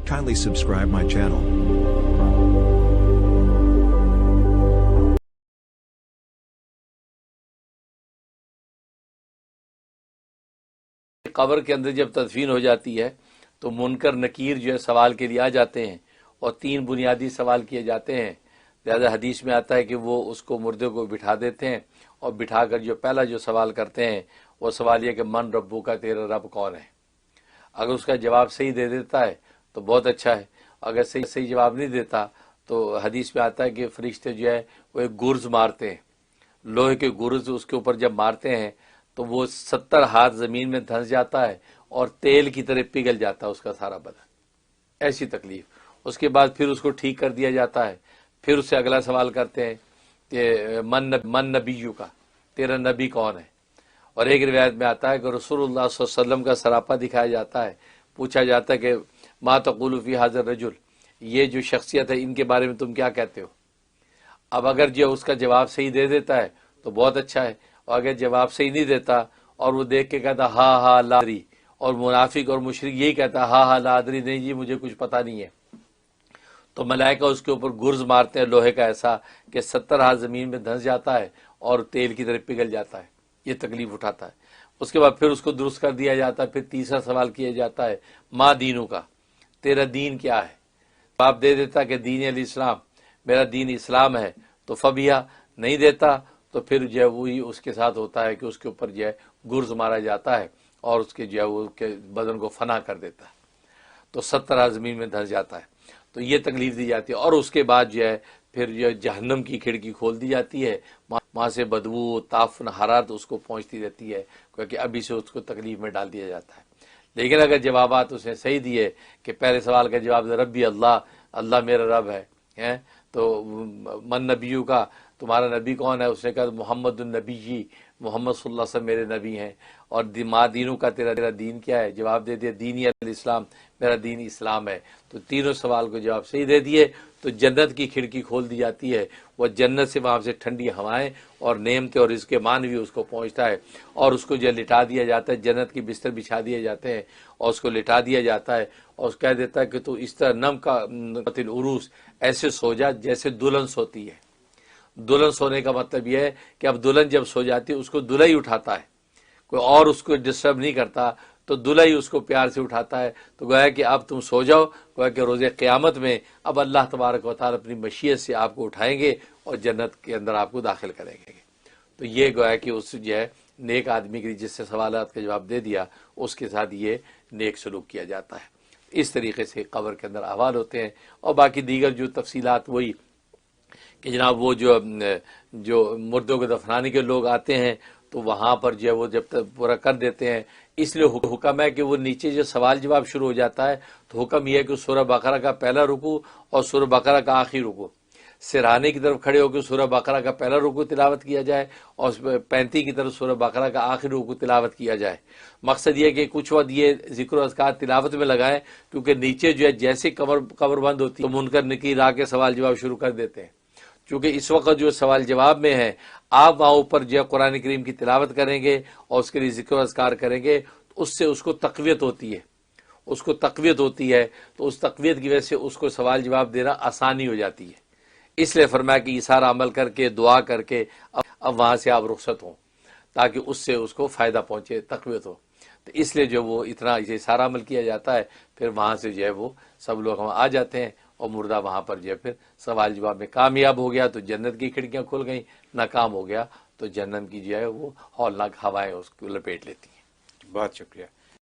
Kindly subscribe my channel. قبر کے اندر جب تدفین ہو جاتی ہے تو منکر نکیر جو ہے سوال کے لیے آ جاتے ہیں اور 3 بنیادی سوال کیے جاتے ہیں۔ لہذا حدیث میں آتا ہے کہ وہ اس کو مردے کو بٹھا دیتے ہیں اور بٹھا کر جو پہلا جو سوال کرتے ہیں وہ سوال یہ کہ من ربو کا، تیرا رب کون ہے؟ اگر اس کا جواب صحیح دے دیتا ہے تو بہت اچھا ہے، اگر صحیح جواب نہیں دیتا تو حدیث میں آتا ہے کہ فرشتے جو ہے وہ ایک گرز مارتے ہیں، لوہے کے گرز اس کے اوپر جب مارتے ہیں تو وہ 70 ہاتھ زمین میں دھنس جاتا ہے اور تیل کی طرح پگھل جاتا ہے اس کا سارا بدن، ایسی تکلیف۔ اس کے بعد پھر اس کو ٹھیک کر دیا جاتا ہے، پھر اس سے اگلا سوال کرتے ہیں کہ من نبیو کا، تیرا نبی کون ہے؟ اور ایک روایت میں آتا ہے کہ رسول اللہ صلی اللہ علیہ وسلم کا سراپا دکھایا جاتا ہے، پوچھا جاتا ہے کہ ما تقول فی ھذا الرجل، یہ جو شخصیت ہے ان کے بارے میں تم کیا کہتے ہو؟ اب اگر جو اس کا جواب صحیح دے دیتا ہے تو بہت اچھا ہے، اور اگر جواب صحیح نہیں دیتا اور وہ دیکھ کے کہتا ہاں لا ادری، اور منافق اور مشرک یہی کہتا ہاں لا ادری، نہیں جی مجھے کچھ پتہ نہیں ہے، تو ملائکہ اس کے اوپر گرز مارتے ہیں لوہے کا ایسا کہ 70 ہاتھ زمین میں دھنس جاتا ہے اور تیل کی طرح پگھل جاتا ہے، یہ تکلیف اٹھاتا ہے۔ اس کے بعد پھر اس کو درست کر دیا جاتا ہے، پھر تیسرا سوال کیا جاتا ہے ما دینوں کا، تیرا دین کیا ہے؟ جواب دے دیتا کہ دین الاسلام، میرا دین اسلام ہے، تو فبیہ نہیں دیتا تو پھر جو ہے وہی اس کے ساتھ ہوتا ہے کہ اس کے اوپر جو ہے گرز مارا جاتا ہے اور اس کے جو ہے وہ کے بدن کو فنا کر دیتا ہے، تو 70 ہاتھ زمین میں دھنس جاتا ہے، تو یہ تکلیف دی جاتی ہے۔ اور اس کے بعد جو ہے پھر جو جہنم کی کھڑکی کھول دی جاتی ہے، وہاں سے بدبو، تعفن، حرارت اس کو پہنچتی رہتی ہے، کیونکہ ابھی سے اس کو تکلیف میں ڈال دیا جاتا ہے۔ لیکن اگر جوابات اس نے صحیح دیے کہ پہلے سوال کا جواب ربی اللہ، اللہ میرا رب ہے، تو من نبیو کا، تمہارا نبی کون ہے؟ اس نے کہا محمد النبی جی، محمد صلی اللہ علیہ وسلم میرے نبی ہیں۔ اور ما دینوں کا، تیرا دین کیا ہے؟ جواب دے دیا دینی الاسلام، میرا دین اسلام ہے۔ تو تینوں سوال کو جواب صحیح دے دیے تو جنت کی کھڑکی کھول دی جاتی ہے، وہ جنت سے وہاں سے ٹھنڈی ہوائیں اور نعمتیں اور رزق مانوی اس کو پہنچتا ہے، اور اس کو جو لٹا دیا جاتا ہے، جنت کی بستر بچھا دیے جاتے ہیں اور اس کو لٹا دیا جاتا ہے اور اس کہہ دیتا ہے کہ تو اس طرح نم کا قتل عروس، ایسے سو جا جیسے دلہن سوتی ہے۔ دلہن سونے کا مطلب یہ ہے کہ اب دلہن جب سو جاتی ہے اس کو دلہا ہی اٹھاتا ہے، کوئی اور اس کو ڈسٹرب نہیں کرتا، تو دلہا ہی اس کو پیار سے اٹھاتا ہے، تو گویا کہ اب تم سو جاؤ، گویا کہ روز قیامت میں اب اللہ تبارک و تعالیٰ اپنی مشیت سے آپ کو اٹھائیں گے اور جنت کے اندر آپ کو داخل کریں گے۔ تو یہ گویا کہ اس جو ہے نیک آدمی کے جس سے سوالات کا جواب دے دیا اس کے ساتھ یہ نیک سلوک کیا جاتا ہے۔ اس طریقے سے قبر کے اندر احوال ہوتے ہیں، اور باقی دیگر جو تفصیلات وہی کہ جناب وہ جو مردوں کو دفنانے کے لوگ آتے ہیں تو وہاں پر جو ہے وہ جب تک پورا کر دیتے ہیں، اس لیے حکم ہے کہ وہ نیچے جو سوال جواب شروع ہو جاتا ہے تو حکم یہ ہے کہ سورہ بقرہ کا پہلا رکوع اور سورہ بقرہ کا آخری رکوع سرہانے کی طرف کھڑے ہو کے سورہ بقرہ کا پہلا رکوع تلاوت کیا جائے اور 35 کی طرف سورہ بقرہ کا آخری رکوع تلاوت کیا جائے۔ مقصد یہ کہ کچھ وقت یہ ذکر و اذکار تلاوت میں لگائیں، کیونکہ نیچے جو ہے جیسے قبر بند ہوتی ہے تو منکر نکیر آ کے سوال جواب شروع کر دیتے ہیں۔ چونکہ اس وقت جو سوال جواب میں ہے آپ وہاں اوپر جو قرآن کریم کی تلاوت کریں گے اور اس کے لیے ذکر و اذکار کریں گے، اس سے اس کو تقویت ہوتی ہے، تو اس تقویت کی وجہ سے اس کو سوال جواب دینا آسانی ہو جاتی ہے۔ اس لیے فرمایا کہ یہ سارا عمل کر کے دعا کر کے اب وہاں سے آپ رخصت ہوں، تاکہ اس سے اس کو فائدہ پہنچے، تقویت ہو۔ تو اس لیے جو وہ اتنا یہ سارا عمل کیا جاتا ہے، پھر وہاں سے جو ہے وہ سب لوگ وہاں آ جاتے ہیں اور مردہ وہاں پر جو ہے پھر سوال جواب میں کامیاب ہو گیا تو جنت کی کھڑکیاں کھل گئیں، ناکام ہو گیا تو جہنم کی جو ہے وہ ہولناک ہوائیں اس کو لپیٹ لیتی ہیں۔ بہت شکریہ۔